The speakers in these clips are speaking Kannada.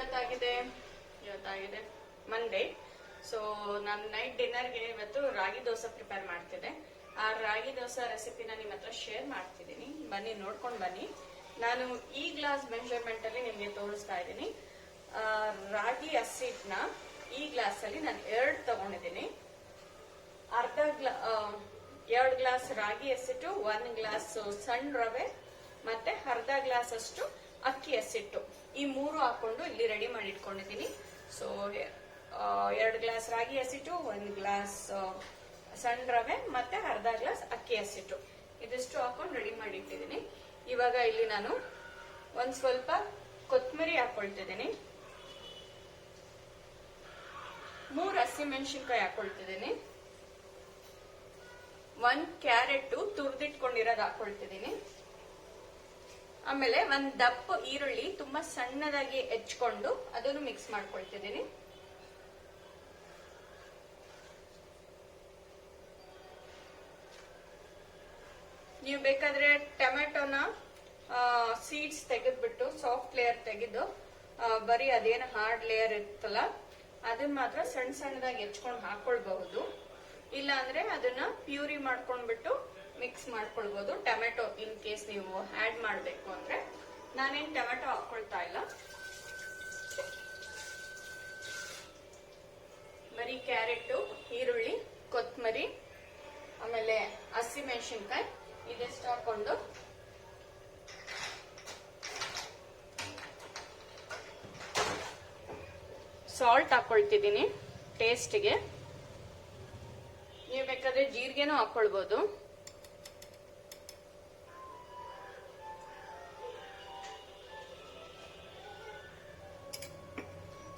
ಇವತ್ತಾಗಿದೆ ಮಂಡೇ. ಸೊ ನಾನು ನೈಟ್ ಡಿನ್ನರ್ಗೆ ಇವತ್ತು ರಾಗಿ ದೋಸೆ ಪ್ರಿಪೇರ್ ಮಾಡ್ತಿದ್ದೆ. ಆ ರಾಗಿ ದೋಸೆ ರೆಸಿಪಿನ ನಿಮ್ಮ ಹತ್ರ ಶೇರ್ ಮಾಡ್ತಿದ್ದೀನಿ, ಬನ್ನಿ ನೋಡ್ಕೊಂಡು ಬನ್ನಿ. ನಾನು ಈ ಗ್ಲಾಸ್ ಮೆಷರ್ಮೆಂಟ್ ಅಲ್ಲಿ ನಿಮ್ಗೆ ತೋರಿಸ್ತಾ ಇದ್ದೀನಿ. ರಾಗಿ ಹಸಿಟ್ನ ಈ ಗ್ಲಾಸ್ ಅಲ್ಲಿ ನಾನು 2 ತಗೊಂಡಿದ್ದೀನಿ. ಎರಡು ಗ್ಲಾಸ್ ರಾಗಿ ಹಸಿಟ್ಟು, 1 ಗ್ಲಾಸ್ ಸಣ್ಣ ರವೆ, ಮತ್ತೆ ಅರ್ಧ ಗ್ಲಾಸ್ ಅಷ್ಟು ಅಕ್ಕಿ ಹಸಿಟ್ಟು, ಈ 3 ಹಾಕೊಂಡು ಇಲ್ಲಿ ರೆಡಿ ಮಾಡಿ ಇಟ್ಕೊಂಡಿದ್ದೀನಿ. ಸೊ 2 ಗ್ಲಾಸ್ ರಾಗಿ ಹಸಿಟ್ಟು, 1 ಗ್ಲಾಸ್ ಸಣ್ಣ ರವೆ, ಮತ್ತೆ ಅರ್ಧ ಗ್ಲಾಸ್ ಅಕ್ಕಿ ಹಸಿಟ್ಟು, ಇದಿಷ್ಟು ಹಾಕೊಂಡು ರೆಡಿ ಮಾಡಿ ಇಟ್ಟಿದ್ದೀನಿ. ಇವಾಗ ಇಲ್ಲಿ ನಾನು ಒಂದ್ ಸ್ವಲ್ಪ ಕೊತ್ತಂಬರಿ ಹಾಕೊಳ್ತಿದ್ದೀನಿ, 3 ಹಸಿಮೆಣಸಿನ್ಕಾಯಿ ಹಾಕೊಳ್ತಿದ್ದೀನಿ, 1 ಕ್ಯಾರೆಟ್ ತುರ್ದಿಟ್ಕೊಂಡಿರೋದು ಹಾಕೊಳ್ತಿದ್ದೀನಿ. ಆಮೇಲೆ 1 ದಪ್ಪ ಈರುಳ್ಳಿ ತುಂಬಾ ಸಣ್ಣದಾಗಿ ಹೆಚ್ಕೊಂಡು ಅದನ್ನು ಮಿಕ್ಸ್ ಮಾಡ್ಕೊಳ್ತಿದ್ದೀನಿ. ನೀವು ಬೇಕಾದ್ರೆ ಟೊಮೆಟೊನ ಸೀಡ್ಸ್ ತೆಗೆದ್ಬಿಟ್ಟು ಸಾಫ್ಟ್ ಲೇಯರ್ ತೆಗೆದು ಬರೀ ಅದೇನು ಹಾರ್ಡ್ ಲೇಯರ್ ಇರುತ್ತಲ್ಲ ಅದನ್ನ ಮಾತ್ರ ಸಣ್ಣ ಸಣ್ಣದಾಗಿ ಹೆಚ್ಕೊಂಡು ಹಾಕೊಳ್ಬಹುದು. ಇಲ್ಲ ಅಂದ್ರೆ ಅದನ್ನ ಪ್ಯೂರಿ ಮಾಡ್ಕೊಂಡ್ಬಿಟ್ಟು ಮಿಕ್ಸ್ ಮಾಡ್ಕೊಳ್ಬಹುದು. ಟೊಮೆಟೊ ಇನ್ ಕೇಸ್ ನೀವು ಆಡ್ ಮಾಡ್ಬೇಕು ಅಂದ್ರೆ, ನಾನೇನ್ ಟೊಮೆಟೊ ಹಾಕೊಳ್ತಾ ಇಲ್ಲ, ಬರೀ ಕ್ಯಾರೆಟ್, ಈರುಳ್ಳಿ, ಕೊತ್ತಂಬರಿ, ಆಮೇಲೆ ಹಸಿಮೆಣಸಿನ್ಕಾಯಿ ಇದೆಷ್ಟು ಹಾಕೊಂಡು ಸಾಲ್ಟ್ ಹಾಕೊಳ್ತಿದ್ದೀನಿ ಟೇಸ್ಟ್ಗೆ. ನೀವು ಬೇಕಾದ್ರೆ ಜೀರಿಗೆನೂ ಹಾಕೊಳ್ಬಹುದು.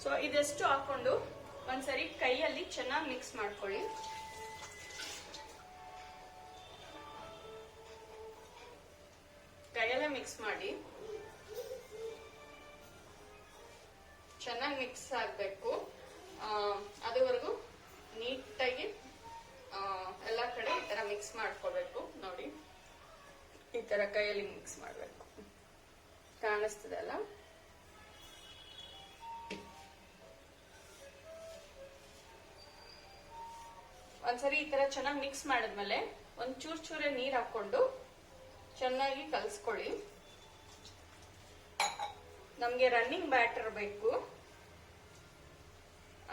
ಸೊ ಇದೆಷ್ಟು ಹಾಕೊಂಡು ಒಂದ್ಸರಿ ಕೈಯಲ್ಲಿ ಚೆನ್ನಾಗಿ ಮಿಕ್ಸ್ ಮಾಡ್ಕೊಳ್ಳಿ. ಕೈಯಲ್ಲೇ ಮಿಕ್ಸ್ ಮಾಡಿ, ಚೆನ್ನಾಗಿ ಮಿಕ್ಸ್ ಆಗ್ಬೇಕು. ಅದುವರೆಗೂ ನೀಟಾಗಿ ಎಲ್ಲ ಕಡೆ ಈ ತರ ಮಿಕ್ಸ್ ಮಾಡ್ಕೋಬೇಕು. ನೋಡಿ, ಈ ತರ ಕೈಯಲ್ಲಿ ಮಿಕ್ಸ್ ಮಾಡ್ಬೇಕು. ಕಾಣಿಸ್ತದೆ ಅಲ್ಲ? ಒಂದ್ಸರಿ ಈ ತರ ಚೆನ್ನಾಗಿ ಮಿಕ್ಸ್ ಮಾಡಿದ್ಮೇಲೆ ಒಂದ್ ಚೂರೇ ನೀರ್ ಹಾಕೊಂಡು ಚೆನ್ನಾಗಿ ಕಲ್ಸ್ಕೊಳ್ಳಿ. ನಮ್ಗೆ ರನ್ನಿಂಗ್ ಬ್ಯಾಟರ್ ಬೇಕು,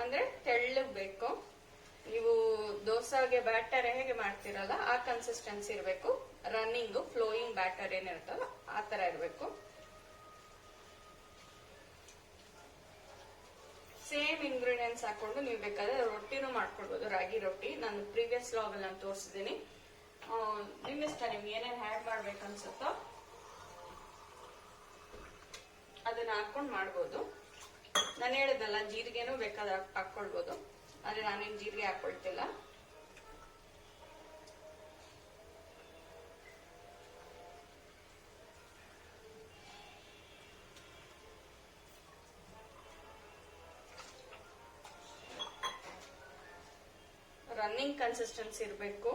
ಅಂದ್ರೆ ತೆಳ್ಳಗ್ ಬೇಕು. ನೀವು ದೋಸಾಗೆ ಬ್ಯಾಟರ್ ಹೇಗೆ ಮಾಡ್ತಿರಲ್ಲ ಆ ಕನ್ಸಿಸ್ಟೆನ್ಸಿ ಇರಬೇಕು. ರನ್ನಿಂಗ್ ಫ್ಲೋಯಿಂಗ್ ಬ್ಯಾಟರ್ ಏನಿರುತ್ತಲ್ಲ ಆ ತರ ಇರಬೇಕು. ಸೇಮ್ ಇಂಗ್ರೀಡಿಯೆಂಟ್ಸ್ ಹಾಕೊಂಡು ನೀವು ಬೇಕಾದ್ರೆ ರೊಟ್ಟಿನೂ ಮಾಡ್ಕೊಳ್ಬಹುದು. ರಾಗಿ ರೊಟ್ಟಿ ನಾನು ಪ್ರೀವಿಯಸ್ ವ್ಲಾಗ್ ಅಲ್ಲಿ ನಾನು ತೋರಿಸಿದ್ದೀನಿ. ನಿಮ್ಮಿಷ್ಟ, ನಿಮ್ಗೆ ಏನೇನು ಆಡ್ ಮಾಡ್ಬೇಕು ಅನ್ಸುತ್ತೋ ಅದನ್ನ ಹಾಕೊಂಡು ಮಾಡ್ಬೋದು. ನಾನು ಹೇಳಿದ್ನಲ್ಲ, ಜೀರಿಗೆನೂ ಬೇಕಾದ್ರೆ ಹಾಕೊಳ್ಬೋದು, ಆದ್ರೆ ನಾನೇನು ಜೀರಿಗೆ ಹಾಕೊಳ್ತಿಲ್ಲ. ರನ್ನಿಂಗ್ ಕನ್ಸಿಸ್ಟೆನ್ಸಿ ಇರಬೇಕು.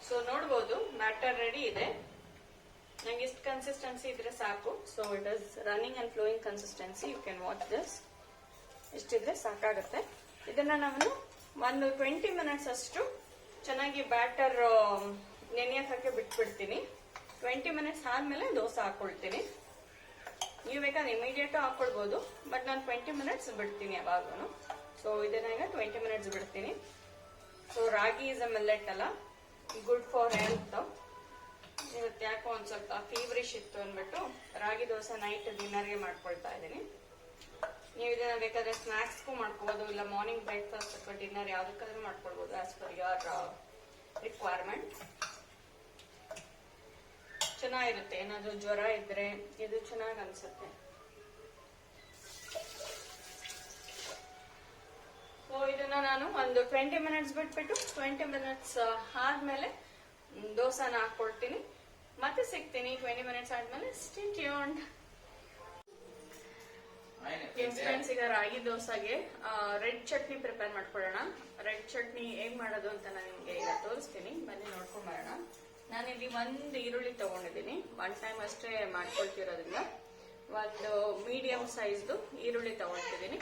ಸೊ ನೋಡ್ಬೋದು ಬ್ಯಾಟರ್ ರೆಡಿ ಇದೆ. ನಂಗೆ ಇಷ್ಟು ಕನ್ಸಿಸ್ಟೆನ್ಸಿ ಇದ್ರೆ ಸಾಕು. So it is running and flowing consistency. You can watch this. ಇಷ್ಟಿದ್ರೆ ಸಾಕಾಗುತ್ತೆ. ಇದನ್ನ ನಾನು ಒಂದು 20 ಮಿನಿಟ್ಸ್ ಅಷ್ಟು ಚೆನ್ನಾಗಿ ಬ್ಯಾಟರ್ ನೆನೆಯಕ್ಕೆ ಬಿಟ್ಬಿಡ್ತೀನಿ. 20 ಮಿನಿಟ್ಸ್ ಆದ್ಮೇಲೆ ದೋಸೆ ಹಾಕೊಳ್ತೀನಿ. ನೀವು ಬೇಕಾದ್ರೆ ಇಮಿಡಿಯೇಟ್ ಹಾಕೊಳ್ಬಹುದು, ಬಟ್ ನಾನು 20 ಮಿನಿಟ್ಸ್ ಬಿಡ್ತೀನಿ ಯಾವಾಗೂ. ಸೊ ಇದನ್ನ ಈಗ 20 ಮಿನಿಟ್ಸ್ ಬಿಡ್ತೀನಿ. So ragi is a millet ಅಲ್ಲ, ಗುಡ್ ಫಾರ್ ಹೆಲ್ತ್. ಇವತ್ತು ಯಾಕೋ ಒಂದ್ ಸ್ವಲ್ಪ ಫೀವರಿಶ್ ಇತ್ತು ಅಂದ್ಬಿಟ್ಟು ರಾಗಿ ದೋಸೆ ನೈಟ್ ಡಿನ್ನರ್ಗೆ ಮಾಡ್ಕೊಳ್ತಾ ಇದ್ದೀನಿ. ನೀವು ಇದನ್ನ ಬೇಕಾದ್ರೆ ಸ್ನಾಕ್ಸ್ಗೂ ಮಾಡ್ಕೋಬಹುದು, ಇಲ್ಲ ಮಾರ್ನಿಂಗ್ ಬ್ರೇಕ್ಫಾಸ್ಟ್ ಅಥವಾ ಡಿನ್ನರ್ ಯಾವ್ದಕ್ಕಾದ್ರೂ ಮಾಡ್ಕೊಳ್ಬಹುದು ಆಸ್ ಪರ್ ಯುವರ್ ರಿಕ್ವೈರ್ಮೆಂಟ್. ಚೆನ್ನಾಗಿರುತ್ತೆ. ಏನಾದ್ರೂ ಜ್ವರ ಇದ್ರೆ ಇದು ಚೆನ್ನಾಗಿ ಅನ್ಸುತ್ತೆ. ಸೊ ಇದನ್ನ ನಾನು ಒಂದು 20 ಮಿನಿಟ್ಸ್ ಬಿಟ್ಬಿಟ್ಟು 20 ಮಿನಿಟ್ಸ್ ಆದ್ಮೇಲೆ ದೋಸಾನ ಹಾಕೊಳ್ತೀನಿ. ಮತ್ತೆ ಸಿಗ್ತೀನಿ 20 ಮಿನಿಟ್ಸ್ ಆದ್ಮೇಲೆ. Stay tuned. ಫ್ರೆಂಡ್ಸ್, ಈಗ ರಾಗಿ ದೋಸೆಗೆ ರೆಡ್ ಚಟ್ನಿ ಪ್ರಿಪೇರ್ ಮಾಡ್ಕೊಳ್ಳೋಣ. ರೆಡ್ ಚಟ್ನಿ ಹೇಗ್ ಮಾಡೋದು ಅಂತ ನಾನು ನಿಮ್ಗೆ ಈಗ ತೋರಿಸ್ತೀನಿ, ಬನ್ನಿ ನೋಡ್ಕೊಂಡ್ ಬರೋಣ. ನಾನಿಲ್ಲಿ ಒಂದು ಈರುಳ್ಳಿ ತಗೊಂಡಿದ್ದೀನಿ, 1 ಟೈಮ್ ಅಷ್ಟೇ ಮಾಡ್ಕೊಳ್ತಿರೋದ್ರಿಂದ ಒಂದು ಮೀಡಿಯಂ ಸೈಜ್ದು ಈರುಳ್ಳಿ ತಗೊಳ್ತಿದ್ದೀನಿ.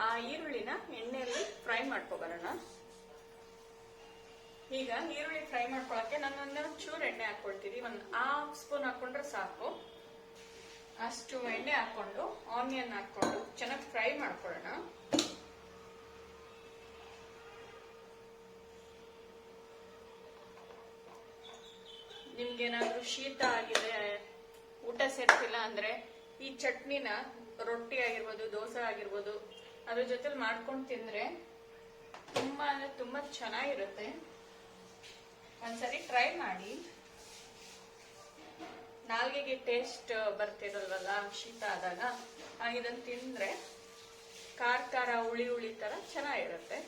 ಆ ಈರುಳ್ಳಿನ ಎಣ್ಣೆಯಲ್ಲಿ ಫ್ರೈ ಮಾಡ್ಕೊಬರೋಣ. ಈಗ ಈರುಳ್ಳಿ ಫ್ರೈ ಮಾಡ್ಕೊಳಕ್ಕೆ ನಾನು ಚೂರು ಎಣ್ಣೆ ಹಾಕೊಳ್ತೀನಿ. ಒಂದು 1/2 ಸ್ಪೂನ್ ಹಾಕೊಂಡ್ರೆ ಸಾಕು. ಅಷ್ಟು ಎಣ್ಣೆ ಹಾಕೊಂಡು ಆನಿಯನ್ ಹಾಕೊಂಡು ಚೆನ್ನಾಗಿ ಫ್ರೈ ಮಾಡ್ಕೊಳ್ಳೋಣ. ನಿಮ್ಗೇನಾದ್ರೂ ಶೀತ ಆಗಿದೆ, ಊಟ ಸೇರ್ತಿಲ್ಲ ಅಂದ್ರೆ ಈ ಚಟ್ನಿನ ರೊಟ್ಟಿ ಆಗಿರ್ಬೋದು, ದೋಸೆ ಆಗಿರ್ಬೋದು, ಅದ್ರ ಜೊತೆ ಮಾಡ್ಕೊಂಡು ತಿಂದ್ರೆ ತುಂಬಾ ಅಂದ್ರೆ ತುಂಬಾ ಚೆನ್ನಾಗಿರುತ್ತೆ. ಒಂದ್ಸರಿ ಟ್ರೈ ಮಾಡಿ. ನಾಲ್ಗೆಗೆ ಟೇಸ್ಟ್ ಬರ್ತಿರಲ್ವಲ್ಲ ಶೀತ ಆದಾಗ, ಇದನ್ನ ತಿಂದ್ರೆ ಖಾರ ಖಾರ ಹುಳಿ ಹುಳಿ ತರ ಚೆನ್ನಾಗಿರುತ್ತೆ.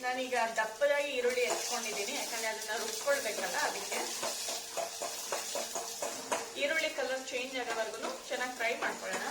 ನಾನೀಗ ದಪ್ಪದಾಗಿ ಈರುಳ್ಳಿ ಎತ್ಕೊಂಡಿದ್ದೀನಿ, ಯಾಕಂದ್ರೆ ಅದನ್ನ ರುಬ್ಕೊಳ್ಬೇಕಲ್ಲ, ಅದಕ್ಕೆ. ಈರುಳ್ಳಿ ಕಲರ್ ಚೇಂಜ್ ಆಗೋವರೆಗೂ ಚೆನ್ನಾಗಿ ಫ್ರೈ ಮಾಡ್ಕೊಳ್ಳೋಣ.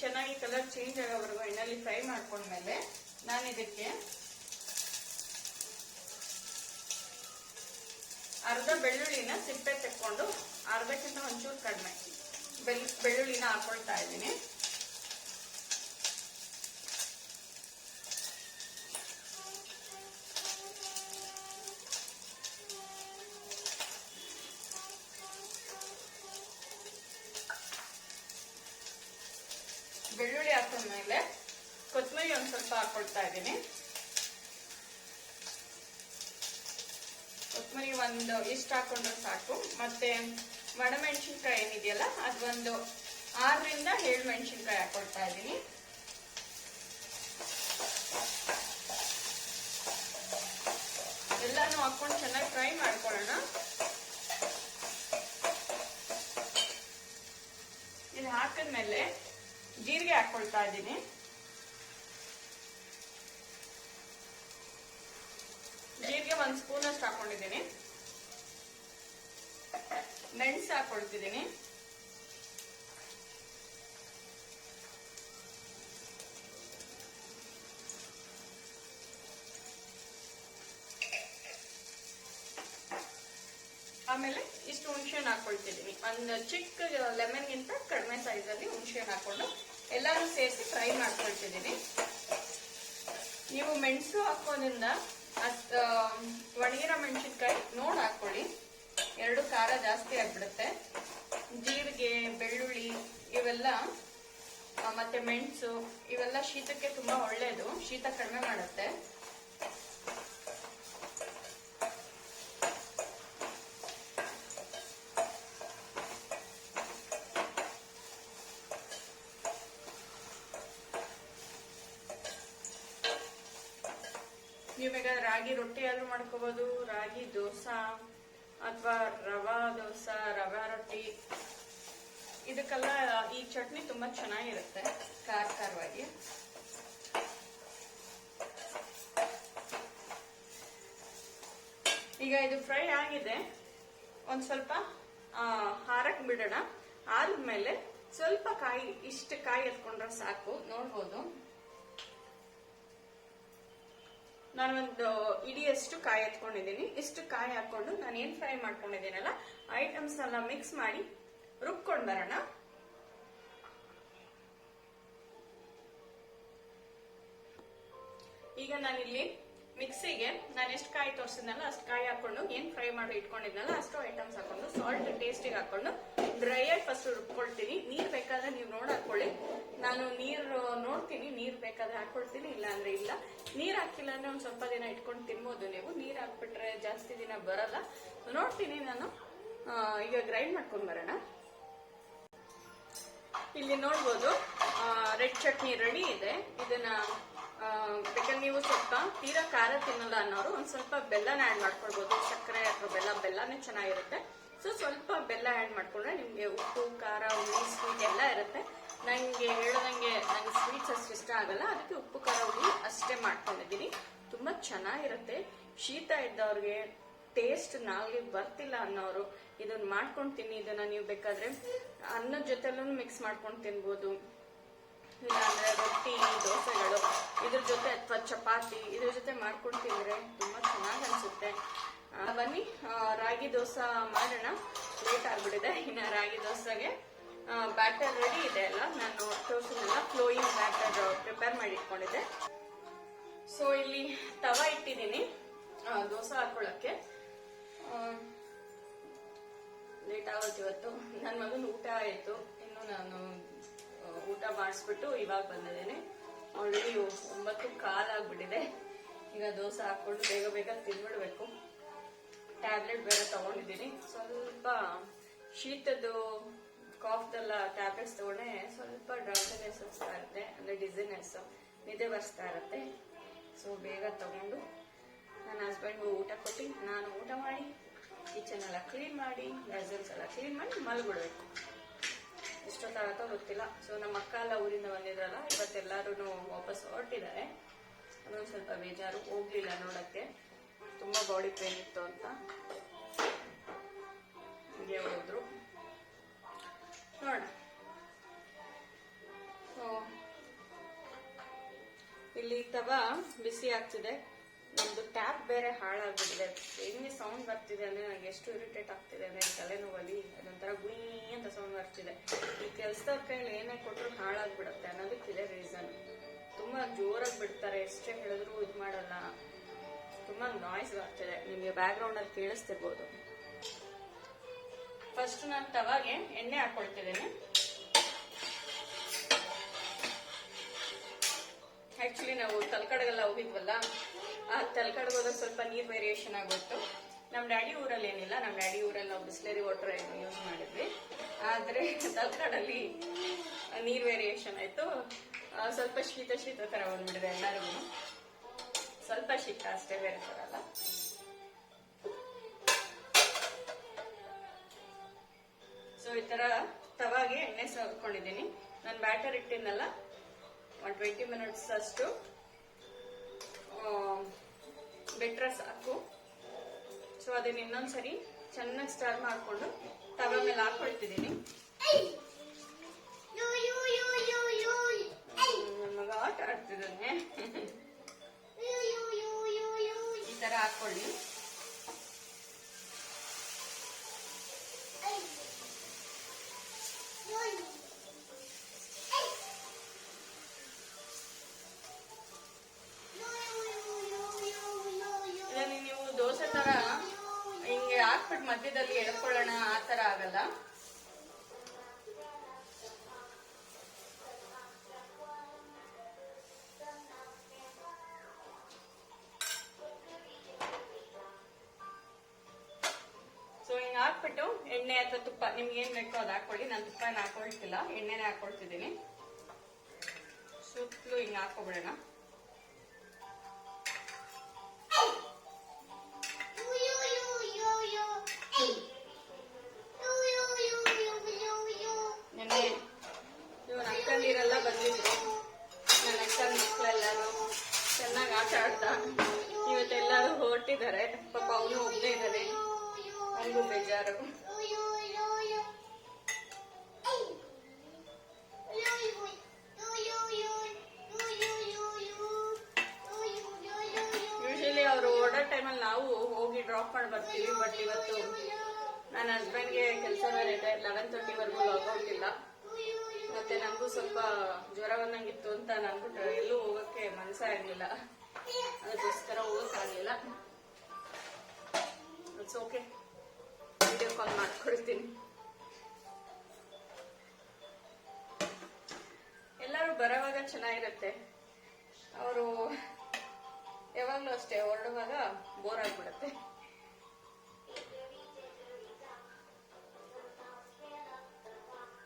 ಚೆನ್ನಾಗಿ ಕಲರ್ ಚೇಂಜ್ ಆಗೋವರೆಗೂ ಎಣ್ಣೆಲಿ ಫ್ರೈ ಮಾಡ್ಕೊಂಡ್ಮೇಲೆ ನಾನು ಇದಕ್ಕೆ ಅರ್ಧ ಬೆಳ್ಳುಳ್ಳಿನ ಸಿಪ್ಪೆ ತೆಕ್ಕೊಂಡು ಅರ್ಧಕ್ಕಿಂತ ಒಂಚೂರು ಕಡಿಮೆ ಬೆಳ್ಳುಳ್ಳಿನ ಹಾಕೊಳ್ತಾ ಇದ್ದೀನಿ. ಬೆಳ್ಳುಳ್ಳಿ ಹಾಕೊಂಡ್ಮೇಲೆ ಕೊತ್ತಂಬರಿ ಒಂದ್ ಸ್ವಲ್ಪ ಹಾಕೊಳ್ತಾ ಇದ್ದೀನಿ. ಕೊತ್ತಂಬರಿ ಒಂದು ಇಷ್ಟು ಹಾಕೊಂಡ್ರೆ ಸಾಕು. ಮತ್ತೆ ಒಣಮೆಣಸಿನ್ಕಾಯಿ ಏನಿದೆಯಲ್ಲ ಅದೊಂದು 6ರಿಂದ 7 ಮೆಣಸಿನ್ಕಾಯಿ ಹಾಕೊಳ್ತಾ ಇದ್ದೀನಿ. ಎಲ್ಲಾನು ಹಾಕೊಂಡು ಚೆನ್ನಾಗಿ ಫ್ರೈ ಮಾಡ್ಕೊಳ್ಳೋಣ. ಇದು ಹಾಕಿದ್ಮೇಲೆ ಜೀರಿಗೆ ಹಾಕೊಳ್ತಾ ಇದ್ದೀನಿ. ಜೀರಿಗೆ 1 ಸ್ಪೂನ್ ಅಷ್ಟು ಹಾಕೊಂಡಿದ್ದೀನಿ. ಮೆಣಸು ಹಾಕೊಳ್ತಿದ್ದೀನಿ. ಆಮೇಲೆ ಇಷ್ಟು ಹುಣಸೆಹಣ್ಣು ಹಾಕೊಳ್ತಿದ್ದೀನಿ. ಒಂದು ಚಿಕ್ಕ ಲೆಮನ್ಗಿಂತ ಕಡಿಮೆ ಸೈಜಲ್ಲಿ ಹುಣಸೆಹಣ್ಣು ಹಾಕೊಂಡು ಎಲ್ಲಾನು ಸೇರಿಸಿ ಫ್ರೈ ಮಾಡ್ಕೊಳ್ತಿದ್ದೀನಿ. ನೀವು ಮೆಣಸು ಹಾಕೋದ್ರಿಂದ ಒಣಗಿರೋ ಮೆಣಸಿನ್ಕಾಯಿ ನೋಡಿ ಹಾಕೊಳ್ಳಿ, 2 ಖಾರ ಜಾಸ್ತಿ ಆಗ್ಬಿಡುತ್ತೆ. ಜೀರಿಗೆ, ಬೆಳ್ಳುಳ್ಳಿ ಇವೆಲ್ಲ ಮತ್ತೆ ಮೆಣಸು ಇವೆಲ್ಲ ಶೀತಕ್ಕೆ ತುಂಬಾ ಒಳ್ಳೇದು, ಶೀತ ಕಡಿಮೆ ಮಾಡುತ್ತೆ. ನೀವು ಬೇಕಾದ್ರೆ ರಾಗಿ ರೊಟ್ಟಿ ಆದ್ರೂ ಮಾಡ್ಕೋಬಹುದು, ರಾಗಿ ದೋಸಾ ಅಥವಾ ರವಾ ದೋಸಾ, ರವಾ ರೊಟ್ಟಿ, ಇದಕ್ಕೆಲ್ಲ ಈ ಚಟ್ನಿ ತುಂಬಾ ಚೆನ್ನಾಗಿರುತ್ತೆ, ಖಾರ ಖಾರವಾಗಿ. ಈಗ ಇದು ಫ್ರೈ ಆಗಿದೆ, ಒಂದ್ ಸ್ವಲ್ಪ ಹಾರಕ್ ಬಿಡೋಣ. ಆದ್ಮೇಲೆ ಸ್ವಲ್ಪ ಕಾಯಿ, ಇಷ್ಟು ಕಾಯಿ ಎತ್ಕೊಂಡ್ರೆ ಸಾಕು. ನೋಡ್ಬೋದು, ನಾನೊಂದು ಇಡಿಯಷ್ಟು ಕಾಯಿ ಎತ್ಕೊಂಡಿದ್ದೀನಿ. ಇಷ್ಟು ಕಾಯಿ ಹಾಕೊಂಡು ನಾನು ಏನ್ ಫ್ರೈ ಮಾಡ್ಕೊಂಡಿದ್ದೀನಲ್ಲ ಐಟಮ್ಸ್ ಎಲ್ಲ ಮಿಕ್ಸ್ ಮಾಡಿ ರುಬ್ಕೊಂಡ್ ಬರೋಣ. ಈಗ ನಾನಿಲ್ಲಿ ಮಿಕ್ಸಿಗೆ ನಾನು ಎಷ್ಟು ಕಾಯಿ ತೋರಿಸಿದ್ನಲ್ಲ ಅಷ್ಟು ಕಾಯಿ ಹಾಕೊಂಡು ಏನ್ ಫ್ರೈ ಮಾಡಿ ಇಟ್ಕೊಂಡಿದ್ನಲ್ಲ ಅಷ್ಟು ಐಟಮ್ಸ್ ಹಾಕೊಂಡು ಸಾಲ್ಟ್ ಟೇಸ್ಟಿಗೆ ಹಾಕೊಂಡು ಡ್ರೈ ಆಗಿ ಫಸ್ಟ್ ರುಬ್ಕೊಳ್ತೀನಿ. ನೀರ್ ಬೇಕಾದ್ರೆ ನೀವು ಹಾಕೊಳ್ಳಿ. ನಾನು ನೀರು ನೋಡ್ತೀನಿ, ನೀರ್ ಬೇಕಾದ್ರೆ ಹಾಕೊಳ್ತೀನಿ, ಇಲ್ಲ ಅಂದ್ರೆ ಇಲ್ಲ. ನೀರ್ ಹಾಕಿಲ್ಲ ಅಂದ್ರೆ ಒಂದ್ ಸ್ವಲ್ಪ ದಿನ ಇಟ್ಕೊಂಡು ತಿನ್ಬೋದು ನೀವು. ನೀರ್ ಹಾಕ್ಬಿಟ್ರೆ ಜಾಸ್ತಿ ದಿನ ಬರಲ್ಲ. ನೋಡ್ತೀನಿ ನಾನು. ಈಗ ಗ್ರೈಂಡ್ ಮಾಡ್ಕೊಂಡ್ ಬರೋಣ. ಇಲ್ಲಿ ನೋಡ್ಬೋದು ರೆಡ್ ಚಟ್ನಿ ರೆಡಿ ಇದೆ. ಇದನ್ನ ಬೇಕಾದ್ರೆ ನೀವು ಸ್ವಲ್ಪ ತೀರಾ ಖಾರ ತಿನ್ನಲ್ಲ ಅನ್ನೋರು ಒಂದ್ ಸ್ವಲ್ಪ ಬೆಲ್ಲನ ಆಡ್ ಮಾಡ್ಕೊಳ್ಬಹುದು. ಸಕ್ಕರೆ ಅಥವಾ ಬೆಲ್ಲನೇ ಚೆನ್ನಾಗಿರುತ್ತೆ. ಸೊ ಸ್ವಲ್ಪ ಬೆಲ್ಲ ಆಡ್ ಮಾಡ್ಕೊಂಡ್ರೆ ನಿಮ್ಗೆ ಉಪ್ಪು, ಖಾರ, ಹುಳಿ, ಸ್ವೀಟ್ ಎಲ್ಲ ಇರುತ್ತೆ. ನಂಗೆ ಹೇಳೋದಂಗೆ ನಂಗೆ ಸ್ವೀಟ್ಸ್ ಅಷ್ಟು ಇಷ್ಟ ಆಗಲ್ಲ, ಅದಕ್ಕೆ ಉಪ್ಪು, ಖಾರ, ಹುಳಿ ಅಷ್ಟೇ ಮಾಡ್ಕೊಂಡಿದ್ದೀನಿ. ತುಂಬಾ ಚೆನ್ನಾಗಿರುತ್ತೆ. ಶೀತ ಇದ್ದವ್ರಿಗೆ, ಟೇಸ್ಟ್ ನಾಲ್ಗೆ ಬರ್ತಿಲ್ಲ ಅನ್ನೋರು ಇದನ್ನ ಮಾಡ್ಕೊಂಡು ತಿನ್ನಿ. ಇದನ್ನ ನೀವು ಬೇಕಾದ್ರೆ ಅನ್ನದ ಜೊತೆಲೂ ಮಿಕ್ಸ್ ಮಾಡ್ಕೊಂಡು ತಿನ್ಬೋದು, ಇಲ್ಲಾಂದ್ರೆ ರೊಟ್ಟಿ, ದೋಸೆಗಳು ಇದ್ರ ಜೊತೆ ಅಥವಾ ಚಪಾತಿ ಇದ್ರ ಜೊತೆ ಮಾಡ್ಕೊಂಡು ತಿಂದ್ರೆ ತುಂಬಾ ಚೆನ್ನಾಗಿ ಅನ್ಸುತ್ತೆ. ಬನ್ನಿ ರಾಗಿ ದೋಸೆ ಮಾಡೋಣ. ಲೇಟ್ ಆಗ್ಬಿಟ್ಟಿದೆ. ಇನ್ನ ರಾಗಿ ದೋಸೆಗೆ ಬ್ಯಾಟರ್ ರೆಡಿ ಇದೆ ಅಲ್ಲ, ನಾನು ತೋರಿಸಿದ್ನಲ್ಲ ಫ್ಲೋಯಿಂಗ್ ಬ್ಯಾಟರ್ ಪ್ರಿಪೇರ್ ಮಾಡಿ ಇಟ್ಕೊಂಡಿದ್ದೆ. ಸೊ ಇಲ್ಲಿ ತವಾ ಇಟ್ಟಿದ್ದೀನಿ ದೋಸೆ ಹಾಕೊಳ್ಳಕ್ಕೆ. ಲೇಟ್ ಆಗುತ್ತೆ ಇವತ್ತು. ನನ್ನ ಮಗನ ಊಟ ಆಯ್ತು, ಇನ್ನು ನಾನು ಊಟ ಮಾಡಿಸ್ಬಿಟ್ಟು ಇವಾಗ ಬಂದಿದ್ದೇನೆ. ಆಲ್ರೆಡಿ 9:15 ಆಗ್ಬಿಟ್ಟಿದೆ. ಈಗ ದೋಸೆ ಹಾಕೊಂಡು ಬೇಗ ಬೇಗ ತಿನ್ಬಿಡ್ಬೇಕು. ಟ್ಯಾಬ್ಲೆಟ್ ಬೇರೆ ತಗೊಂಡಿದ್ದೀನಿ. ಸ್ವಲ್ಪ ಶೀತದ್ದು ಕಾಫ್ದೆಲ್ಲ ಟ್ಯಾಬ್ಲೆಟ್ಸ್ ತಗೊಂಡೆ ಸ್ವಲ್ಪ ಡ್ರೌಸಿನೆಸ್ ಅನಿಸ್ತಾ ಇರುತ್ತೆ, ಅಂದ್ರೆ ಡಿಸಿನೆಸ್, ನಿದ್ದೆ ಬರ್ಸ್ತಾ ಇರುತ್ತೆ. ಸೊ ಬೇಗ ತಗೊಂಡು ನನ್ನ ಹಸ್ಬೆಂಡ್ಗೂ ಊಟ ಕೊಟ್ಟು ನಾನು ಊಟ ಮಾಡಿ ಕಿಚನ್ ಎಲ್ಲ ಕ್ಲೀನ್ ಮಾಡಿ ವೆಸಲ್ಸ್ ಎಲ್ಲ ಕ್ಲೀನ್ ಮಾಡಿ ಮಲ್ಬಿಡ್ಬೇಕು. ಎಷ್ಟೊತ್ತಾಗತ್ತೋ ಗೊತ್ತಿಲ್ಲ. ಸೊ ನಮ್ಮ ಅಕ್ಕ ಎಲ್ಲ ಊರಿಂದ ಬಂದಿದ್ರಲ್ಲ, ಇವತ್ತೆಲ್ಲರೂ ವಾಪಸ್ ಹೊರಟಿದ್ದಾರೆ. ಅದೊಂದು ಸ್ವಲ್ಪ ಬೇಜಾರು, ಹೋಗ್ಲಿಲ್ಲ ನೋಡಕ್ಕೆ. ತುಂಬಾ ಬಾಡಿ ಪೇನ್ ಇತ್ತು ಅಂತ ಹೀಗೆ ಹೋದ್ರು. ನೋಡ ಇಲ್ಲಿ ತವಾ ಬಿಸಿ ಆಗ್ತಿದೆ. ನಮ್ದು ಟ್ಯಾಪ್ ಬೇರೆ ಹಾಳಾಗ್ಬಿಟ್ಟಿದೆ. ಹೆಂಗೆ ಸೌಂಡ್ ಬರ್ತಿದೆ ಅಂದ್ರೆ ನನಗೆ ಎಷ್ಟು ಇರಿಟೇಟ್ ಆಗ್ತಿದೆ ಅಂದ್ರೆ ತಲೆನೋವಲ್ಲಿ ಅದೊಂಥರ ಗುಯ್ ಅಂತ ಸೌಂಡ್ ಬರ್ತಿದೆ. ಈ ಕೆಲ್ಸದ ಕೈಲಿ ಏನೇ ಕೊಟ್ಟರು ಹಾಳಾಗ್ಬಿಡುತ್ತೆ ಅನ್ನೋದಕ್ಕಿದೆ ರೀಸನ್. ತುಂಬಾ ಜೋರಾಗಿ ಬಿಡ್ತಾರೆ, ಎಷ್ಟೇ ಹೇಳಿದ್ರು ಇದು ಮಾಡಲ್ಲ. ತುಂಬಾ ನಾಯ್ಸ್ ಬರ್ತಿದೆ, ನಿಮ್ಗೆ ಬ್ಯಾಕ್ ಗ್ರೌಂಡ್ ಅಲ್ಲಿ ಕೇಳಿಸ್ತಿರ್ಬೋದು. ಫಸ್ಟ್ ನಾನು ತವಾಗೆ ಎಣ್ಣೆ ಹಾಕೊಳ್ತಿದ್ದೇನೆ. ಆಕ್ಚುಲಿ ನಾವು ತಲಕಾಡಿಗೆಲ್ಲ ಹೋಗಿದ್ವಲ್ಲ, ಆ ತಲಕಾಡಿಗೆ ಹೋದಾಗ ಸ್ವಲ್ಪ ನೀರ್ ವೇರಿಯೇಷನ್ ಆಗೋಯ್ತು. ನಮ್ ಡ್ಯಾಡಿ ಊರಲ್ಲಿ ಏನಿಲ್ಲ, ನಮ್ ಡ್ಯಾಡಿ ಊರಲ್ಲಿ ನಾವು ಬಿಸ್ಲರಿ ವಾಟರ್ ಯೂಸ್ ಮಾಡಿದ್ವಿ. ಆದ್ರೆ ತಲಕಾಡಲ್ಲಿ ನೀರ್ ವೇರಿಯೇಷನ್ ಆಯ್ತು. ಸ್ವಲ್ಪ ಶೀತ ತರ ಬಂದ್ಬಿಡಿದೆ ಎಲ್ಲರಿಗೂ. ಸ್ವಲ್ಪ ಶೀತ ಅಷ್ಟೇ, ಬೇರೆ ಬರಲ್ಲ. ಸೊ ಈ ತರ ತವಾಗೆ ಎಣ್ಣೆ ಹಾಕೊಂಡಿದ್ದೀನಿ. ನಾನು ಬ್ಯಾಟರ್ ಇಟ್ಟಿನಲ್ಲ, 20 ಮಿನಿಟ್ಸ್ ಅಷ್ಟು ಬಿಟ್ರೆ ಸಾಕು. ಸೊ ಅದನ್ನ ಇನ್ನೊಂದ್ಸರಿ ಚೆನ್ನಾಗಿ ಸ್ಟರ್ ಮಾಡ್ಕೊಂಡು ತವ ಮೇಲೆ ಹಾಕೊಳ್ತಿದ್ದೀನಿ. ನನ್ನ ಮಗ ಆಟ ಆಡ್ತಿದ್ದಾನೆ. ಈ ತರ ಹಾಕೊಳ್ಳಿ. ನೀವು ದೋಸೆ ತರ ಹಿಂಗೆ ಹಾಕ್ಬಿಟ್ಟು ಮಧ್ಯದಲ್ಲಿ ಎಳ್ಕೊಳ್ಳೋಣ ಆ ತರ ಆಗಲ್ಲ. ಸೊ ಹಿಂಗ್ ಹಾಕ್ಬಿಟ್ಟು ಎಣ್ಣೆ ಅಥವಾ ತುಪ್ಪ ನಿಮ್ಗೆ ಏನ್ ಬೇಕೋ ಅದು ಹಾಕೊಳ್ಳಿ. ನಾನು ತುಪ್ಪ ಏನು ಹಾಕೊಳ್ತಿಲ್ಲ, ಎಣ್ಣೆನೇ ಹಾಕೊಳ್ತಿದ್ದೀನಿ. ಸುತ್ತಲೂ ಹಿಂಗ್ ಹಾಕೋಬಿಡೋಣ. ನೆನ್ನೆ ಇವನ್ ಅಕ್ಕಂದಿರೆಲ್ಲ ಬಂದಿದ್ರು. ನನ್ನ ಅಕ್ಕನ ಮಕ್ಕಳೆಲ್ಲರೂ ಚೆನ್ನಾಗಿ ಆಟ ಆಡ್ತಾ ಇವತ್ತೆಲ್ಲರೂ ಹೊರಟಿದ್ದಾರೆ. ಪಾಪ ಅವನು ಒಬ್ಬನೇ ಇದ್ದಾನೆ, ನನಗೂ ಬೇಜಾರು. ಯೂಶಲಿ ಅವರು ಓಡೋ ಟೈಮಲ್ಲಿ ನಾವು ಹೋಗಿ ಡ್ರಾಪ್ ಮಾಡಿ ಬರ್ತೀವಿ. ಬಟ್ ಇವತ್ತು ನನ್ನ ಹಸ್ಬೆಂಡ್ಗೆ ಕೆಲಸ ಬೇರೆ ಇದೆ, 11:30 ಲಾಗೌಟ್ ಇಲ್ಲ. ಮತ್ತೆ ನನಗೂ ಸ್ವಲ್ಪ ಜ್ವರ ಬಂದಂಗಿತ್ತು ಅಂತ ನನ್ಬಿಟ್ಟು ಎಲ್ಲೂ ಹೋಗಕ್ಕೆ ಮನಸ್ಸೇ ಆಗ್ಲಿಲ್ಲ. ಅದಕ್ಕೋಸ್ಕರ ಹೋಗೋಕ್ಕಾಗಲಿಲ್ಲ. ಇಟ್ಸ್ ಓಕೆ, ವಿಡಿಯೋ ಕಾಲ್ ಮಾಡ್ಕೊಳ್ತೀನಿ. ಎಲ್ಲರೂ ಬರೋವಾಗ ಚೆನ್ನಾಗಿರುತ್ತೆ, ಅವರು ಯಾವಾಗಲೂ ಅಷ್ಟೇ ಹೊರಡುವಾಗ ಬೋರ್ ಆಗ್ಬಿಡುತ್ತೆ.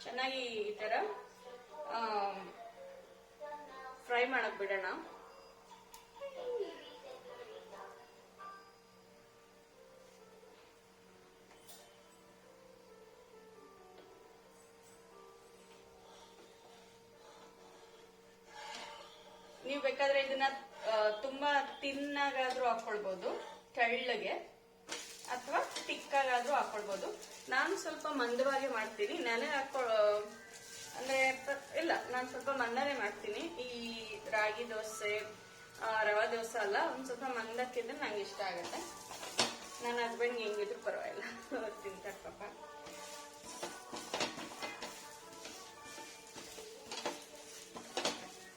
ಚೆನ್ನಾಗಿ ಈ ತರ ಫ್ರೈ ಮಾಡಕ್ ಬಿಡೋಣ. ನೀವು ಬೇಕಾದ್ರೆ ಇದನ್ನ ತುಂಬಾ ತಿನ್ನಾಗಾದ್ರೂ ಹಾಕೊಳ್ಬಹುದು, ತೆಳ್ಳಗೆ, ಅಥವಾ ತಿಕ್ಕಾಗಾದ್ರೂ ಹಾಕೊಳ್ಬಹುದು. ನಾನು ಸ್ವಲ್ಪ ಮಂದವಾಗಿ ಮಾಡ್ತೀನಿ. ಅಂದ್ರೆ ಇಲ್ಲ, ನಾನು ಸ್ವಲ್ಪ ಮಂದನೆ ಮಾಡ್ತೀನಿ. ಈ ರಾಗಿ ದೋಸೆ, ರವಾ ದೋಸೆ ಅಲ್ಲ, ಒಂದ್ ಸ್ವಲ್ಪ ಮಂದಕ್ಕಿದ್ರೆ ನಂಗೆ ಇಷ್ಟ ಆಗುತ್ತೆ. ನನ್ನ ಹಸ್ಬೆಂಡ್ಗೆ ಹೆಂಗಿದ್ರು ಪರವಾಗಿಲ್ಲ, ತಿಂತಾರೆ ಪಾಪ.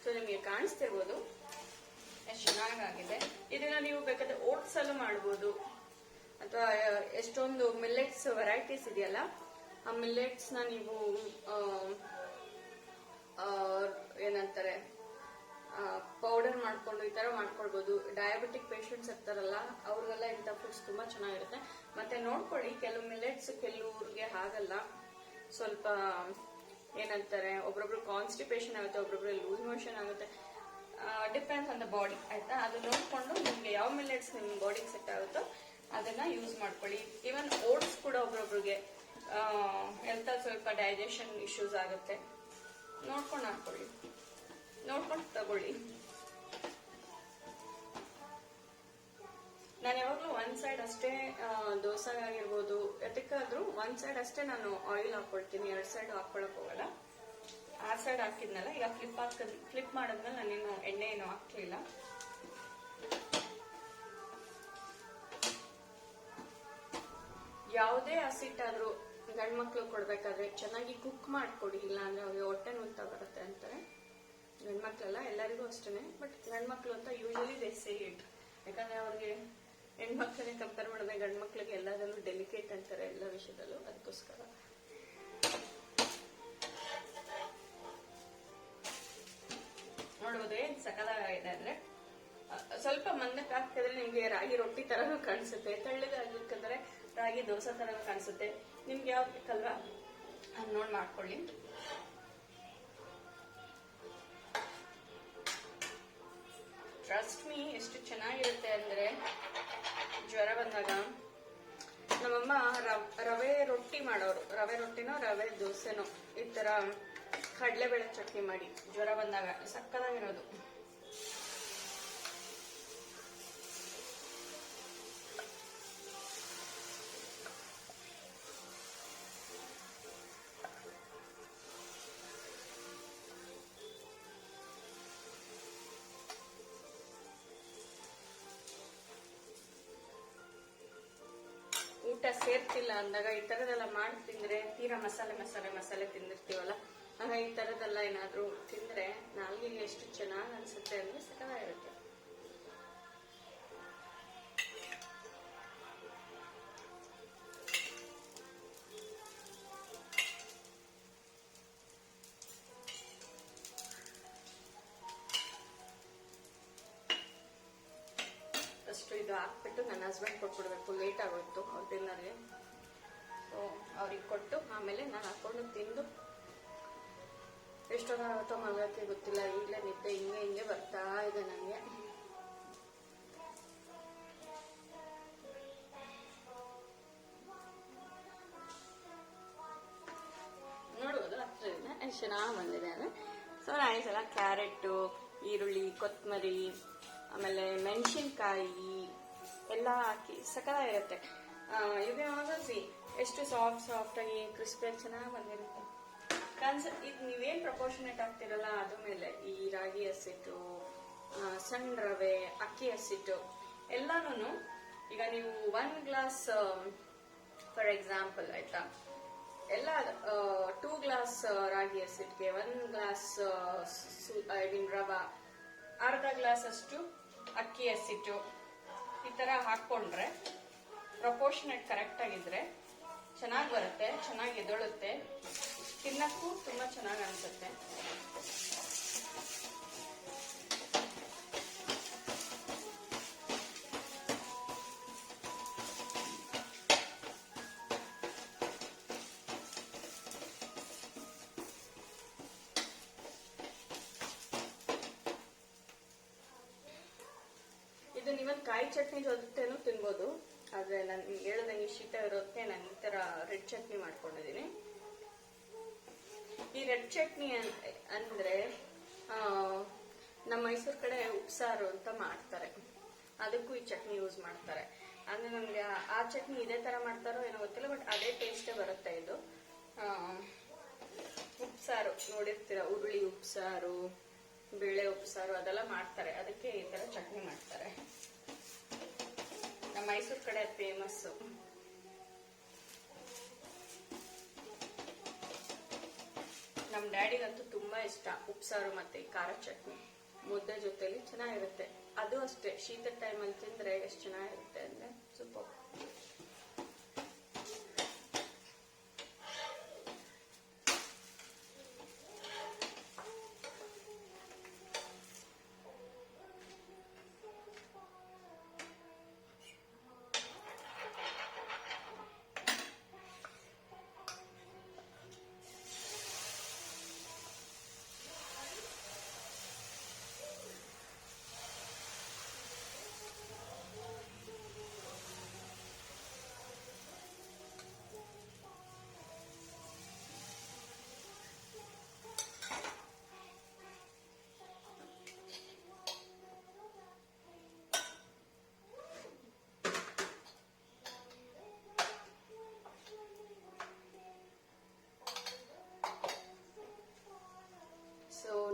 ಸೊ ನಿಮಗೆ ಕಾಣಿಸ್ತಿರ್ಬೋದು ಎಷ್ಟು ಚೆನ್ನಾಗಾಗಿದೆ. ಇದನ್ನ ನೀವು ಬೇಕಾದ್ರೆ ಓಟ್ಸ್ ಅಲ್ಲೂ ಮಾಡ್ಬೋದು, ಅಥವಾ ಎಷ್ಟೊಂದು ಮಿಲ್ಲೆಟ್ಸ್ ವೆರೈಟೀಸ್ ಇದೆಯಲ್ಲ, ಆ ಮಿಲ್ಲೆಟ್ಸ್ ನ ನೀವು ಏನಂತಾರೆ ಪೌಡರ್ ಮಾಡ್ಕೊಂಡು ಈ ತರ ಮಾಡ್ಕೊಳ್ಬಹುದು. ಡಯಾಬಿಟಿಕ್ ಪೇಷಂಟ್ಸ್ ಇರ್ತಾರಲ್ಲ, ಅವ್ರಿಗೆಲ್ಲ ಇಂಥ ಫುಡ್ಸ್ ತುಂಬಾ ಚೆನ್ನಾಗಿರುತ್ತೆ. ಮತ್ತೆ ನೋಡ್ಕೊಳ್ಳಿ, ಕೆಲವು ಮಿಲ್ಲೆಟ್ಸ್ ಕೆಲವ್ರಿಗೆ ಆಗಲ್ಲ, ಸ್ವಲ್ಪ ಏನಂತಾರೆ ಒಬ್ರೊಬ್ರು ಕಾನ್ಸ್ಟಿಪೇಷನ್ ಆಗುತ್ತೆ, ಒಬ್ರೊಬ್ರು ಲೂಸ್ ಮೋಷನ್ ಆಗುತ್ತೆ. ಡಿಪೆಂಡ್ಸ್ ಆನ್ ದ ಬಾಡಿ, ಆಯ್ತಾ? ಅದು ನೋಡ್ಕೊಂಡು ನಿಮ್ಗೆ ಯಾವ ಮಿಲ್ಲೆಟ್ಸ್ ನಿಮ್ ಬಾಡಿಗೆ ಸೆಟ್ ಆಗುತ್ತೋ ಅದನ್ನ ಯೂಸ್ ಮಾಡ್ಕೊಳ್ಳಿ. ಈವನ್ ಓಟ್ಸ್ ಕೂಡ ಒಬ್ರೊಬ್ರಿಗೆ ಹೆಲ್ತ್ ಸ್ವಲ್ಪ ಡೈಜೆಷನ್ ಇಶ್ಯೂಸ್ ಆಗುತ್ತೆ. ನೋಡ್ಕೊಂಡು ಹಾಕೊಳ್ಳಿ, ನೋಡ್ಕೊಂಡು ತಗೊಳ್ಳಿ. ನಾನು ಯಾವಾಗ್ಲೂ ಒಂದ್ ಸೈಡ್ ಅಷ್ಟೇ ದೋಸೆಗಾಗಿರ್ಬೋದು ಎದಕ್ಕಾದ್ರೂ ಒಂದ್ ಸೈಡ್ ಅಷ್ಟೇ ನಾನು ಆಯಿಲ್ ಹಾಕೊಳ್ತೀನಿ, 2 ಸೈಡ್ ಹಾಕೊಳಕ್ ಹೋಗಲ್ಲ. 6 ಸೈಡ್ ಹಾಕಿದ್ನಲ್ಲ, ಈಗ ಫ್ಲಿಪ್ ಮಾಡಿದ್ಮೇಲೆ ನಾನೇನು ಎಣ್ಣೆ ಏನು ಹಾಕ್ಲಿಲ್ಲ. ಯಾವುದೇ ಹಸಿಟ್ಟಾದ್ರೂ ಗಂಡ್ಮಕ್ಳು ಕೊಡ್ಬೇಕಾದ್ರೆ ಚೆನ್ನಾಗಿ ಕುಕ್ ಮಾಡ್ಕೊಡಿ, ಇಲ್ಲ ಅಂದ್ರೆ ಅವ್ರಿಗೆ ಹೊಟ್ಟೆ ನೋಯ್ತಾ ಬರುತ್ತೆ ಅಂತಾರೆ. ಗಂಡ್ಮಕ್ಳೆಲ್ಲ ಎಲ್ಲರಿಗೂ ಅಷ್ಟೇನೆ, ಬಟ್ ಗಂಡ್ಮಕ್ಳು ಅಂತ ಯೂಶಲಿ ದೇ ಸೇ ಇಟ್. ಯಾಕಂದ್ರೆ ಅವ್ರಿಗೆ ಹೆಣ್ಮಕ್ಳನ್ನೇ ಕಂಪೇರ್ ಮಾಡಿದ್ರೆ ಗಂಡ್ಮಕ್ಳಿಗೆ ಎಲ್ಲದಲ್ಲೂ ಡೆಲಿಕೇಟ್ ಅಂತಾರೆ, ಎಲ್ಲ ವಿಷಯದಲ್ಲೂ. ಅದಕ್ಕೋಸ್ಕರ ನೋಡ್ಬೋದು ಏನ್ ಸಕಲಾಗಿದೆ ಅಂದ್ರೆ. ಸ್ವಲ್ಪ ಮಂದಕ್ಕೆ ಹಾಕಿದ್ರೆ ನಿಮ್ಗೆ ರಾಗಿ ರೊಟ್ಟಿ ತರನೂ ಕಾಣಿಸುತ್ತೆ, ತೆಳ್ಳಗಾಗಿರ್ಕಂದ್ರೆ ರಾಗಿ ದೋಸೆ ತರನೂ ಕಾಣಿಸುತ್ತೆ. ನಿಮ್ಗೆ ಯಾವ್ದು ಬೇಕಲ್ವಾ ಅದ್ ನೋಡ್ ಮಾಡ್ಕೊಳ್ಳಿ. ಟ್ರಸ್ಟ್ ಮೀ, ಎಷ್ಟು ಚೆನ್ನಾಗಿರುತ್ತೆ ಅಂದ್ರೆ, ಜ್ವರ ಬಂದಾಗ ನಮ್ಮಮ್ಮ ರವೆ ರೊಟ್ಟಿ ಮಾಡೋರು. ರವೆ ರೊಟ್ಟಿನೋ ರವೆ ದೋಸೆನೋ ಈ ತರ ಕಡಲೆಬೇಳೆ ಚಟ್ನಿ ಮಾಡಿ ಜ್ವರ ಬಂದಾಗ ಸಕ್ಕತ್ತಾಗಿರೋದು. ಊಟ ಸೇರ್ತಿಲ್ಲ ಅಂದಾಗ ಈ ತರದೆಲ್ಲ ಮಾಡಿ ತಿಂದ್ರೆ, ತೀರಾ ಮಸಾಲೆ ತಿಂದಿರ್ತೀವಲ್ಲ, ಆಗ ಈ ತರದೆಲ್ಲ ಏನಾದ್ರೂ ತಿಂದ್ರೆ ನಾಲ್ಗೆಗೆ ಎಷ್ಟು ಚೆನ್ನಾಗಿ ಅನ್ಸುತ್ತೆ ಅಂದ್ರೆ ಸಕಲಾಗಿರುತ್ತೆ. ಫಸ್ಟ್ ಇದು ಹಾಕ್ಬಿಟ್ಟು ನನ್ನ ಹಸ್ಬೆಂಡ್ ಕೊಟ್ಬಿಡ್ಬೇಕು, ಲೇಟ್ ಆಗೋಯ್ತು ಅವ್ರ ಡಿನ್ನರ್ಗೆ. ಸೊ ಅವ್ರಿಗೆ ಕೊಟ್ಟು ಆಮೇಲೆ ನಾನು ಹಾಕೊಂಡು ತಿಂದು ಎಷ್ಟೊತ್ತಾಗುತ್ತೋ ಮಲಗಕ್ಕೆ ಗೊತ್ತಿಲ್ಲ. ಈಗಲೇ ನಿದ್ದೆ ಹಿಂಗೆ ಬರ್ತಾ ಇದೆ ನನಗೆ. ನೋಡ್ಬೋದು ಹತ್ರದಿಂದ ಎಷ್ಟು ಚೆನ್ನಾಗಿ ಬಂದಿದೆ ಅಂದ್ರೆ. ಸೊ ನಾನು ಈ ಸಲ ಕ್ಯಾರೆಟ್, ಈರುಳ್ಳಿ, ಕೊತ್ತಂಬರಿ, ಆಮೇಲೆ ಮೆಣಸಿನ್ಕಾಯಿ ಎಲ್ಲ ಹಾಕಿ ಸಕಲಾಗಿರುತ್ತೆ. ಈಗ ಸಿ ಎಷ್ಟು ಸಾಫ್ಟ್ ಆಗಿ ಕ್ರಿಸ್ಪಿಯಾಗಿ ಚೆನ್ನಾಗಿ ಬಂದಿರುತ್ತೆ. ಇದು ನೀವೇನ್ ಪ್ರಪೋರ್ಷನೇಟ್ ಆಗ್ತಿರಲ್ಲ ಅದ್ರ ಮೇಲೆ, ಈ ರಾಗಿ ಹಸಿಟ್ಟು, ಸಣ್ಣ ರವೆ, ಅಕ್ಕಿ ಹಸಿಟ್ಟು ಎಲ್ಲಾನು ಈಗ ನೀವು 1 ಗ್ಲಾಸ್ ಫಾರ್ ಎಕ್ಸಾಂಪಲ್ ಆಯ್ತಾ, ಎಲ್ಲ 2 ಗ್ಲಾಸ್ ರಾಗಿ ಹಸಿಟ್ಟಿಗೆ 1 ಗ್ಲಾಸ್ ರವಾ, ಅರ್ಧ ಗ್ಲಾಸ್ ಅಷ್ಟು ಅಕ್ಕಿ ಹಸಿಟ್ಟು ಈ ತರ ಹಾಕೊಂಡ್ರೆ ಪ್ರಪೋರ್ಷನೇಟ್ ಕರೆಕ್ಟ್ ಆಗಿದ್ರೆ ಚೆನ್ನಾಗಿ ಬರುತ್ತೆ, ಚೆನ್ನಾಗಿ ಎದೊಳುತ್ತೆ, ತಿನ್ನಕ್ಕೂ ತುಂಬಾ ಚೆನ್ನಾಗಿ ಅನ್ಸುತ್ತೆ. ಇದು ನೀವೊಂದು ಕಾಯಿ ಚಟ್ನಿ ಜೊತೆನೂ ತಿನ್ಬೋದು. ಆದ್ರೆ ನಾನು ನಿಮ್ಗೆ ಹೇಳ್ದಂಗೆ ಶೀತ ಇರೋದಕ್ಕೆ ನಾನು ಈ ತರ ರೆಡ್ ಚಟ್ನಿ ಮಾಡ್ಕೊಂಡಿದ್ದೀನಿ. ಈ ರೆಡ್ ಚಟ್ನಿ ಅಂದ್ರೆ ನಮ್ಮ ಮೈಸೂರು ಕಡೆ ಉಪ್ಸಾರು ಅಂತ ಮಾಡ್ತಾರೆ, ಅದಕ್ಕೂ ಈ ಚಟ್ನಿ ಯೂಸ್ ಮಾಡ್ತಾರೆ. ಅಂದ್ರೆ ನಮ್ಗೆ ಆ ಚಟ್ನಿ ಇದೇ ತರ ಮಾಡ್ತಾರೋ ಏನೋ ಗೊತ್ತಿಲ್ಲ, ಬಟ್ ಅದೇ ಟೇಸ್ಟೇ ಬರುತ್ತೆ. ಇದು ಉಪ್ಸಾರು ನೋಡಿರ್ತೀರ, ಉರುಳಿ ಉಪ್ಸಾರು, ಬೇಳೆ ಉಪ್ಸಾರು ಅದೆಲ್ಲ ಮಾಡ್ತಾರೆ, ಅದಕ್ಕೆ ಈ ತರ ಚಟ್ನಿ ಮಾಡ್ತಾರೆ. ನಮ್ಮ ಮೈಸೂರು ಕಡೆ ಫೇಮಸ್. ನಮ್ಮ ಡ್ಯಾಡಿಗಂತೂ ತುಂಬಾ ಇಷ್ಟ ಉಪ್ಸಾರು ಮತ್ತೆ ಖಾರ ಚಟ್ನಿ, ಮುದ್ದೆ ಜೊತೆಲಿ ಚೆನ್ನಾಗಿರುತ್ತೆ. ಅದು ಅಷ್ಟೇ ಶೀತದ ಟೈಮಲ್ಲಿ ತಿಂದ್ರೆ ಎಷ್ಟು ಚೆನ್ನಾಗಿರುತ್ತೆ ಅಂದ್ರೆ ಸೂಪರ್.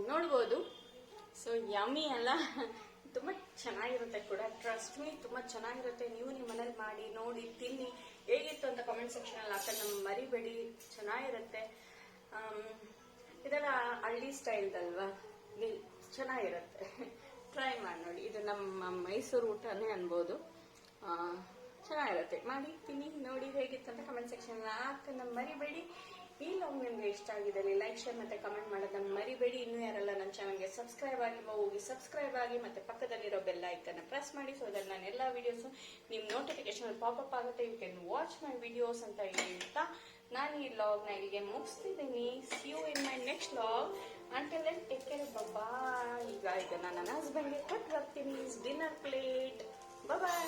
ನೋಡ್ಬೋದು. ಸೊ ಯಮ್ಮಿ ಅಲ್ಲ, ತುಂಬಾ ಚೆನ್ನಾಗಿರುತ್ತೆ ಕೂಡ, ಟ್ರಸ್ಟ್ ಮೀ ತುಂಬಾ ಚೆನ್ನಾಗಿರುತ್ತೆ. ನೀವು ನಿಮ್ಮ ಮನೇಲಿ ಮಾಡಿ ನೋಡಿ ತಿನ್ನಿ, ಹೇಗಿತ್ತು ಅಂತ ಕಾಮೆಂಟ್ ಸೆಕ್ಷನ್ ಅಲ್ಲಿ ಹಾಕೊಂಡು ನಮ್ಗೆ ಮರಿಬೇಡಿ. ಚೆನ್ನಾಗಿರುತ್ತೆ. ಇದೆಲ್ಲ ಹಳ್ಳಿ ಸ್ಟೈಲ್ದಲ್ವಾ, ಚೆನ್ನಾಗಿರುತ್ತೆ. ಟ್ರೈ ಮಾಡಿ ನೋಡಿ. ಇದು ನಮ್ಮ ಮೈಸೂರು ಊಟನೇ ಅನ್ಬೋದು. ಚೆನ್ನಾಗಿರುತ್ತೆ, ಮಾಡಿ ತಿನ್ನಿ ನೋಡಿ ಹೇಗಿತ್ತು ಅಂತ ಕಮೆಂಟ್ ಸೆಕ್ಷನ್ ಹಾಕಿ ಮರಿಬೇಡಿ. ಈ ಲಾಗ್ ನಿಮ್ಗೆ ಇಷ್ಟ ಆಗಿದ್ದಲ್ಲಿ ಲೈಕ್, ಶೇರ್ ಮತ್ತೆ ಕಮೆಂಟ್ ಮಾಡೋದನ್ನ ಮರಿಬೇಡಿ. ಇನ್ನೂ ಯಾರೆಲ್ಲ ನನ್ನ ಚಾನಲ್ಗೆ ಸಬ್ಸ್ಕ್ರೈಬ್ ಆಗಿಲ್ವೋ ಹೋಗಿ ಸಬ್ಸ್ಕ್ರೈಬ್ ಆಗಿ, ಮತ್ತೆ ಪಕ್ಕದಲ್ಲಿರೋ ಬೆಲ್ ಐಕನ್ ಪ್ರೆಸ್ ಮಾಡಿ. ಸೊ ಅದ್ರಲ್ಲಿ ನಾನು ಎಲ್ಲ ವಿಡಿಯೋಸ್ ನಿಮ್ ನೋಟಿಫಿಕೇಶನ್ ಪಾಪಪ್ ಆಗುತ್ತೆ. You can watch my videos ಅಂತ ಹೇಳ್ತಾ ನಾನು ಈ ಲಾಗ್ ನ ಇಲ್ಲಿಗೆ ಮುಗಿಸ್ತಿದ್ದೀನಿ. See you in my next vlog. Until then take care, bye. ಈಗ ಇದನ್ನ ನನ್ನ ಹಸ್ಬೆಂಡ್ಗೆ ಕೊಟ್ಟು ಬರ್ತೀನಿ ಡಿನ್ನರ್ ಪ್ಲೇಟ್. ಬಾಯ್.